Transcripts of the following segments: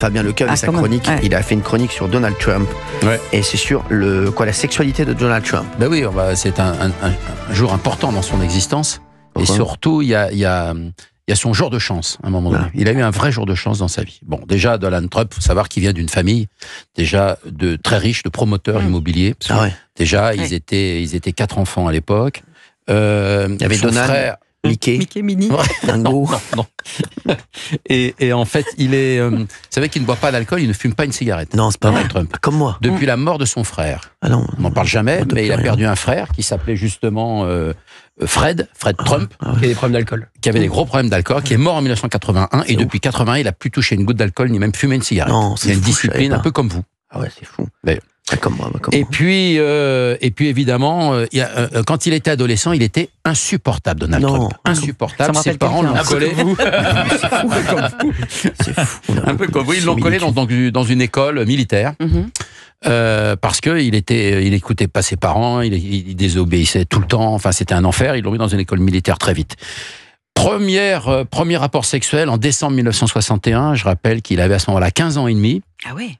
Fabien Lecœur et sa chronique. Ouais. Il a fait une chronique sur Donald Trump. Ouais. Et c'est sur la sexualité de Donald Trump. Ben oui, c'est un jour important dans son existence. Et surtout, il y a son jour de chance, à un moment donné. Il a eu un vrai jour de chance dans sa vie. Bon, déjà, Donald Trump, faut savoir qu'il vient d'une famille, déjà, de très riche, de promoteurs immobiliers. Déjà, ils étaient 4 enfants à l'époque. Il y avait Donald, frère, Mickey, Minnie. Dingo. Non. Et en fait, vous savez qu'il ne boit pas d'alcool, il ne fume pas une cigarette. Non, c'est pas vrai. Trump. Comme moi. Depuis la mort de son frère. Ah non, on n'en parle jamais, mais il a perdu un frère qui s'appelait justement Fred Trump, qui avait des problèmes d'alcool. Qui avait des gros problèmes d'alcool, qui est mort en 1981, et depuis 80, il n'a plus touché une goutte d'alcool, ni même fumé une cigarette. Non, il a une discipline un peu comme vous. Ah ouais, c'est fou. D'ailleurs. Comme moi. Et puis évidemment, quand il était adolescent, il était insupportable, Donald Trump. Insupportable. Ses parents l'ont collé. C'est fou. Un peu comme vous. Ils l'ont collé dans une école militaire. Parce que il écoutait pas ses parents, il désobéissait tout le temps. Enfin, c'était un enfer. Ils l'ont mis dans une école militaire très vite. Premier rapport sexuel en décembre 1961. Je rappelle qu'il avait à ce moment-là 15 ans et demi. Ah ouais.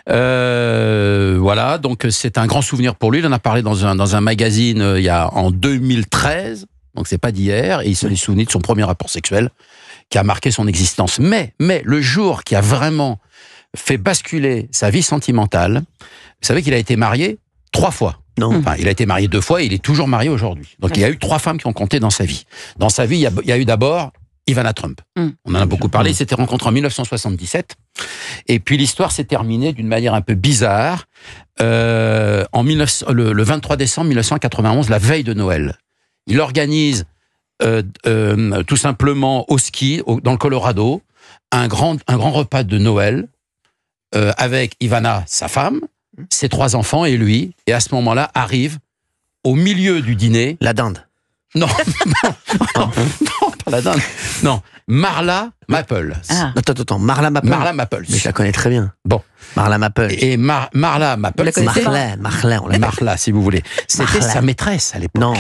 Voilà, donc c'est un grand souvenir pour lui. Il en a parlé dans un magazine en 2013, donc c'est pas d'hier, et il se est souvenu de son premier rapport sexuel qui a marqué son existence. Mais le jour qui a vraiment fait basculer sa vie sentimentale, vous savez qu'il a été marié 3 fois. Non. Enfin, il a été marié 2 fois et il est toujours marié aujourd'hui. Donc il y a eu 3 femmes qui ont compté dans sa vie. Dans sa vie, il y a eu d'abord Ivana Trump. On en a beaucoup parlé. Ils s'étaient rencontrés en 1977. Et puis l'histoire s'est terminée d'une manière un peu bizarre. Le 23 décembre 1991, la veille de Noël. Il organise tout simplement au ski, dans le Colorado, un grand repas de Noël avec Ivana, sa femme, ses 3 enfants et lui. Et à ce moment-là, arrive au milieu du dîner... La dinde. Non, pas la dinde. Non, Marla Maple. Attends, Marla Maple. Marla Maples. Mais je la connais très bien. Bon. Marla Maple. Et Marla Maples. Marla, si vous voulez. C'était sa maîtresse à l'époque. Non.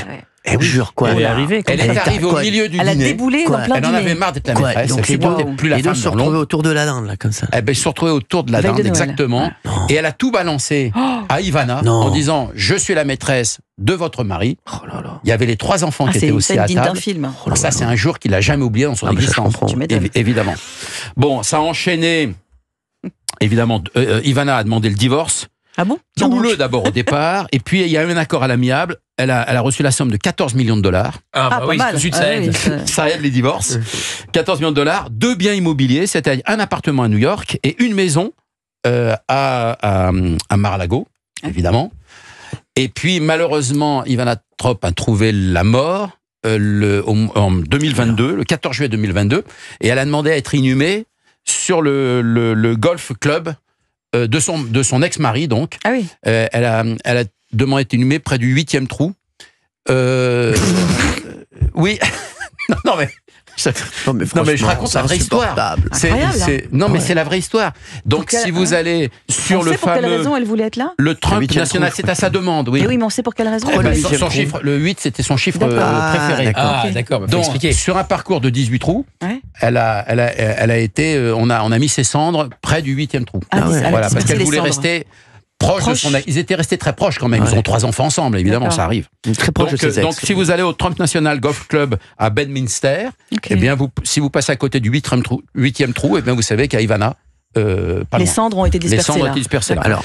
Je jure, quoi. Elle est arrivée au milieu du dîner. Elle a déboulé dans plein Elle en avait marre d'être la maîtresse. Elle supportait plus la femme. Elle se retrouvait autour de la dinde, là, comme ça. Elle se retrouvait autour de la dinde, exactement. Et elle a tout balancé à Ivana en disant: je suis la maîtresse de votre mari. Il y avait les 3 enfants qui étaient aussi à table. D'un film. Ça, c'est un jour qu'il n'a jamais oublié dans son existence. Évidemment. Bon, ça a enchaîné. Évidemment, Ivana a demandé le divorce. Ah bon? Douleux d'abord au départ, et puis il y a eu un accord à l'amiable. Elle a reçu la somme de 14 millions de dollars. Ah oui, tout de suite, ça aide. Ça aide les divorces. 14 millions de dollars, 2 biens immobiliers, c'est-à-dire un appartement à New York et une maison à Mar-a-Lago, évidemment. Et puis malheureusement, Ivana Trump a trouvé la mort en 2022, le 14 juillet 2022, et elle a demandé à être inhumée sur le golf club de son ex-mari, donc. Ah oui. Elle a demandé d'être inhumée près du 8e trou. Oui. Non mais je raconte la vraie histoire. C'est la vraie histoire. Donc si vous allez sur le fameux... pour quelle raison elle voulait être là? Le Trump national, c'est à sa demande, oui. Et oui, mais on sait pour quelle raison. Son chiffre, le 8, c'était son chiffre préféré. D'accord. Donc sur un parcours de 18 trous, elle a été... On a mis ses cendres près du 8e trou. Voilà, parce qu'elle voulait rester... Ils étaient restés très proches quand même. Ils ont 3 enfants ensemble, évidemment, ça arrive. Très proche donc si vous allez au Trump National Golf Club à Bedminster, eh bien, si vous passez à côté du 8e trou, eh bien, vous savez qu'à Ivana, les cendres ont été dispersées là. Alors,